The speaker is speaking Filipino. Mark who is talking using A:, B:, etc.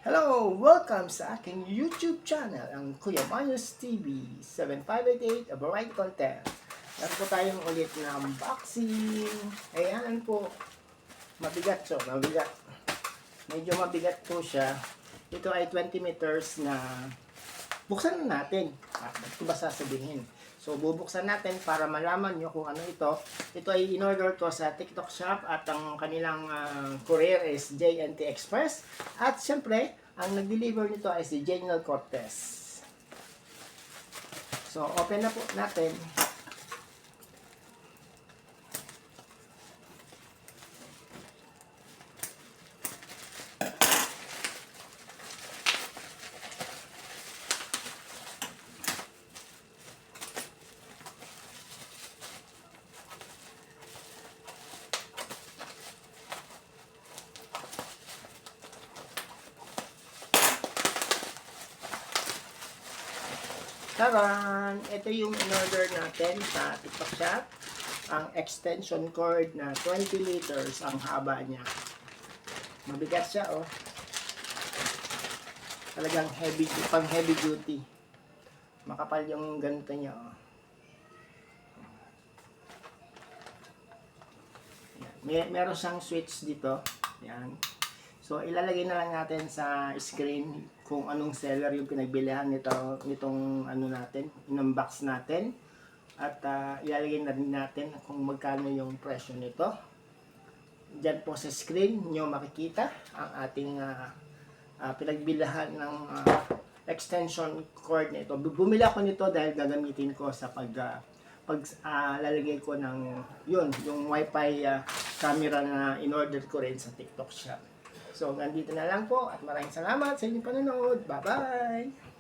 A: Hello! Welcome sa aking YouTube channel, ang Kuya Mayos TV 7588, a variety content. Meron po tayong ulit na unboxing. Ayan po. Mabigat so, mabigat. Medyo mabigat po siya. Ito ay 20 meters na buksan na natin. Ba't ko ba sasabihin? So, bubuksan natin para malaman nyo kung ano ito. Ito ay in-order ko sa TikTok shop at ang kanilang courier is JNT Express. At syempre, ang nag-deliver nito ay si Janel Cortez. So, open na po natin. Taran! Ito yung in-order natin sa TikTok shop. Ang extension cord na 20 liters ang haba niya. Mabigat siya, oh. Talagang heavy, pang heavy duty. Makapal yung ganito niya, oh. Meron siyang switch dito. Yan. So, ilalagay na lang natin sa screen kung anong seller yung pinagbilihan nitong ano natin, in-unbox natin. At ilalagay na rin natin kung magkano yung presyo nito. Diyan po sa screen nyo makikita ang ating pinagbilihan ng extension cord nito. Bumili ako nito dahil gagamitin ko sa lalagay ko ng yung wifi camera na in-order ko rin sa TikTok shop. So, nandito na lang po at maraming salamat sa inyong panonood. Bye-bye!